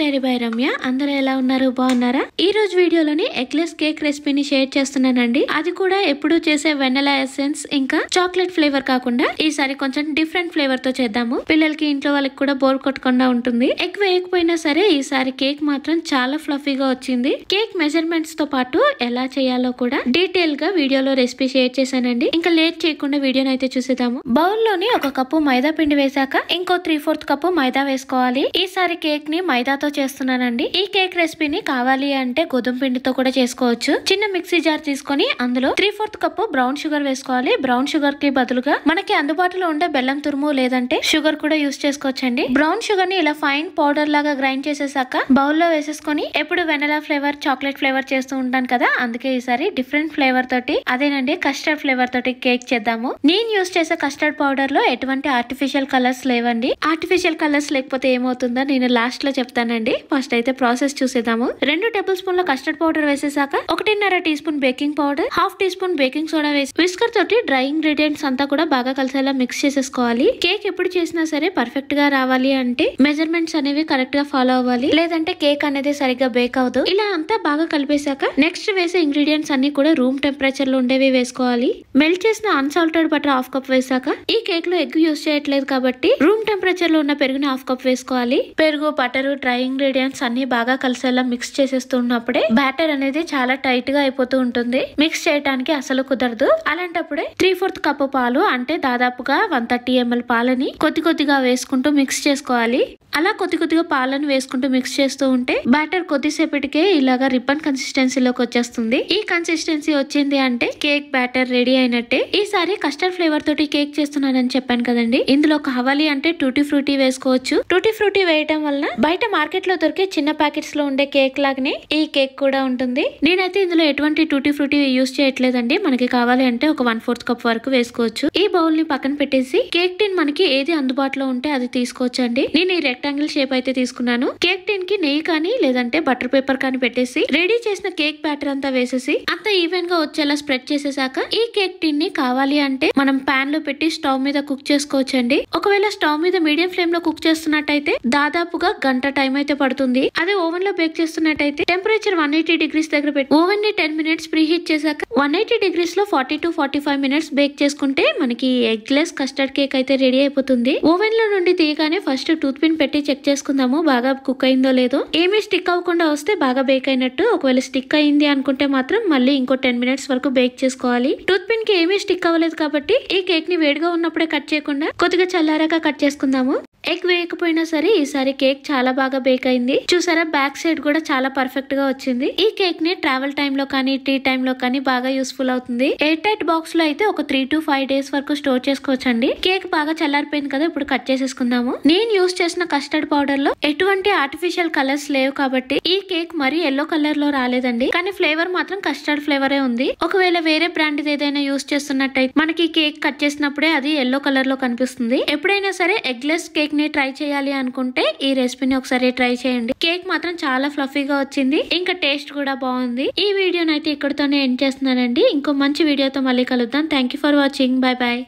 Dairy by Ramya. అందరూ ఎలా ఉన్నారు? బాగున్నారా? ఈ రోజు వీడియోలోని ఎగ్లెస్ కేక్ రెసిపీని షేర్ చేస్తున్నానండి. అది కూడా ఎప్పుడు చేసే వెనిలా ఎసెన్స్ ఇంకా చాక్లెట్ ఫ్లేవర్ కాకుండా ఈసారి కొంచెం డిఫరెంట్ ఫ్లేవర్ తో చేద్దాము. పిల్లలకి ఇంట్లో వాళ్ళకి కూడా బోర్ కొట్టకుండా ఉంటుంది. ఎగ్ వేయకపోయినా సరే ఈసారి కేక్ మాత్రం చాలా ఫ్లఫీగా వచ్చింది. కేక్ మెజర్మెంట్స్ తో పాటు ఎలా చేయాలో కూడా డీటెయిల్ గా వీడియోలో రెసిపీ షేర్ చేశానండి. ఇంకా లేట్ చేయకుండా వీడియోని అయితే చూసేద్దాము. బౌల్ లోని 1 కప్పు మైదా పిండి వేసాక ఇంకో 3/4 కప్పు మైదా వేసుకోవాలి. ఈసారి కేక్ ని మైదాతో చేస్తున్నానండి. ఈ కేక్ రెసిపీని కావాలి అంటే గోధుమ పిండితో కూడా చేసుకోవచ్చు. చిన్న మిక్సీ జార్ తీసుకొని అందులో 3/4 కప్పు బ్రౌన్ షుగర్ వేసుకోవాలి. బ్రౌన్ షుగర్ కి బదులుగా మనకి అందుబాటులో ఉండే బెల్లం తురుము లేదంటే షుగర్ కూడా యూస్ చేసుకోవచ్చండి. బ్రౌన్ షుగర్ ని ఇలా ఫైన్ పౌడర్ లాగా గ్రైండ్ చేసేసాక బౌల్ లో వేసేసుకొని ఎప్పుడు వెనిలా ఫ్లేవర్ చాక్లెట్ ఫ్లేవర్ చేస్తూ ఉంటాను కదా, అందుకే ఈసారి డిఫరెంట్ ఫ్లేవర్ తోటి అదేనండి కస్టర్డ్ ఫ్లేవర్ తోటి కేక్ చేద్దాము. నేను యూస్ చేసే కస్టర్డ్ పౌడర్ లో ఎటువంటి ఆర్టిఫిషియల్ కలర్స్ లేవండి. ఆర్టిఫిషియల్ కలర్స్ లేకపోతే ఏమవుతుందో నేను లాస్ట్ లో చెప్తానండి. ఫస్ట్ అయితే ప్రాసెస్ చూసేద్దాము. 2 టేబుల్ స్పూన్ల కస్టర్డ్ పౌడర్ వేసేసాక 1.5 teaspoon baking powder, 1/2 teaspoon baking soda వేసి విస్కర్ తోటి డ్రై ఇంగ్రీడియంట్స్ అంతా కూడా బాగా కలిసేలా మిక్స్ చేసేసుకోవాలి. కేక్ ఎప్పుడు చేసినా సరే పర్ఫెక్ట్ గా రావాలి అంటే మెజర్మెంట్స్ అనేవి కరెక్ట్ గా ఫాలో అవ్వాలి, లేదంటే కేక్ అనేది సరిగ్గా బేక్ అవ్వదు. ఇలా అంతా బాగా కలిపేశాక నెక్స్ట్ వేసే ఇంగ్రీడియంట్స్ అన్ని కూడా రూమ్ టెంపరేచర్ లో ఉండేవి వేసుకోవాలి. మెల్ట్ చేసిన అన్సాల్టెడ్ బటర్ 1/2 కప్ వేసాక ఈ కేక్ లో ఎగ్ యూస్ చేయట్లేదు కాబట్టి రూమ్ టెంపరేచర్ లో ఉన్న పెరుగుని 1/2 కప్ వేసుకోవాలి. పెరుగు, బటర్, డ్రై ఇంగ్రీడియంట్స్ అన్ని బాగా కలిసేలా మిక్స్ చేసేస్తున్నప్పుడే బ్యాటర్ అనేది చాలా టైట్ గా అయిపోతూ ఉంటుంది. మిక్స్ చేయడానికి అసలు కుదరదు. అలాంటప్పుడే 3/4 కప్పు పాలు అంటే దాదాపుగా 130 ml పాలని కొద్దిగా వేసుకుంటూ మిక్స్ చేసుకోవాలి. అలా కొద్దిగా పాలను వేసుకుంటూ మిక్స్ చేస్తూ ఉంటే బ్యాటర్ కొద్దిసేపటికే ఇలాగా రిబ్బన్ కన్సిస్టెన్సీలోకి వచ్చేస్తుంది. ఈ కన్సిస్టెన్సీ వచ్చింది అంటే కేక్ బ్యాటర్ రెడీ అయినట్టే. ఈసారి కస్టర్డ్ ఫ్లేవర్ తోటి కేక్ చేస్తున్నానని చెప్పాను కదండి. ఇందులో కావాలి అంటే టూటీ ఫ్రూటీ వేసుకోవచ్చు. టూటీ ఫ్రూటీ వేయటం వల్ల బయట మార్కెట్ లో దొరికే చిన్న ప్యాకెట్స్ లో ఉండే కేక్ లాగానే ఈ కేక్ కూడా ఉంటుంది. నేనైతే ఇందులో ఎటువంటి టూటీ ఫ్రూటీ యూస్ చేయట్లేదండి. మనకి కావాలి అంటే ఒక 1/4 కప్ వరకు వేసుకోవచ్చు. ఈ బౌల్ ని పక్కన పెట్టేసి కేక్ టిన్ మనకి ఏది అందుబాటులో ఉంటే అది తీసుకోవచ్చు అండి. నేను ఈ రెక్టాంగిల్ షేప్ అయితే తీసుకున్నాను. కేక్ టిన్ కి నెయ్యి కానీ లేదంటే బటర్ పేపర్ కానీ పెట్టేసి రెడీ చేసిన కేక్ బ్యాటర్ అంతా వేసేసి అంతా ఈవెన్ గా వచ్చేలా స్ప్రెడ్ చేసేసాక ఈ కేక్ టిన్ ని కావాలి అంటే మనం పాన్ లో పెట్టి స్టవ్ మీద కుక్ చేసుకోవచ్చండి. ఒకవేళ స్టవ్ మీద మీడియం ఫ్లేమ్ లో కుక్ చేస్తున్నట్టయితే దాదాపుగా గంట టైం అయితే పడుతుంది. అదే ఓవెన్ లో బేక్ చేస్తున్నట్టయితే టెంపరేచర్ 180 degrees దగ్గర పెట్టి ఓవెన్ ని 10 minutes ప్రీ హీట్ చేశాక 180 degrees లో 40 to 45 minutes బేక్ చేసుకుంటే మనకి ఎగ్లెస్ కస్టర్డ్ కేక్ అయితే రెడీ అయిపోతుంది. ఓవెన్ లో నుండి తీయగానే ఫస్ట్ టూత్ పిన్ పెట్టి చెక్ చేసుకుందాము బాగా కుక్ అయిందో లేదో. ఏమీ స్టిక్ అవ్వకుండా వస్తే బాగా బేక్ అయినట్టు. ఒకవేళ స్టిక్ అయింది అనుకుంటే మాత్రం మళ్ళీ ఇంకో 10 minutes వరకు బేక్ చేసుకోవాలి. టూత్ పిన్ కి ఏమీ స్టిక్ అవ్వలేదు కాబట్టి ఈ కేక్ ని వేడిగా ఉన్నప్పుడే కట్ చేయకుండా కొద్దిగా చల్లారాక కట్ చేసుకుందాము. ఎగ్ వేయకపోయినా సరే ఈసారి కేక్ చాలా బాగా బేక్ అయింది. చూసారా, బ్యాక్ సైడ్ కూడా చాలా పర్ఫెక్ట్ గా వచ్చింది. ఈ కేక్ ని ట్రావెల్ టైమ్ లో కానీ టీ టైమ్ లో కానీ బాగా యూస్ఫుల్ అవుతుంది. ఎయిర్ టైట్ బాక్స్ లో అయితే ఒక 3 to 5 days వరకు స్టోర్ చేసుకోవచ్చండి. కేక్ బాగా చల్లారిపోయింది కదా, ఇప్పుడు కట్ చేసేసుకుందాము. నేను యూస్ చేసిన కస్టర్డ్ పౌడర్ లో ఎటువంటి ఆర్టిఫిషియల్ కలర్స్ లేవు కాబట్టి ఈ కేక్ మరి ఎల్లో కలర్ లో రాలేదండి. కానీ ఫ్లేవర్ మాత్రం కస్టర్డ్ ఫ్లేవరే ఉంది. ఒకవేళ వేరే బ్రాండ్ ఏదైనా యూస్ చేస్తున్నట్టయితే మనకి కేక్ కట్ చేసినప్పుడే అది ఎల్లో కలర్ లో కనిపిస్తుంది. ఎప్పుడైనా సరే ఎగ్లెస్ కేక్ ని ట్రై చేయాలి అనుకుంటే ఈ రెసిపీని ఒకసారి ట్రై చేయండి. కేక్ మాత్రం చాలా ఫ్లఫీగా వచ్చింది. ఇంకా టేస్ట్ కూడా బాగుంది. ఈ వీడియోని అయితే ఇక్కడితోనే ఎండ్ చేస్తున్నానండి. ఇంకో మంచి వీడియోతో మళ్ళీ కలుద్దాం. Thank you for watching. Bye bye.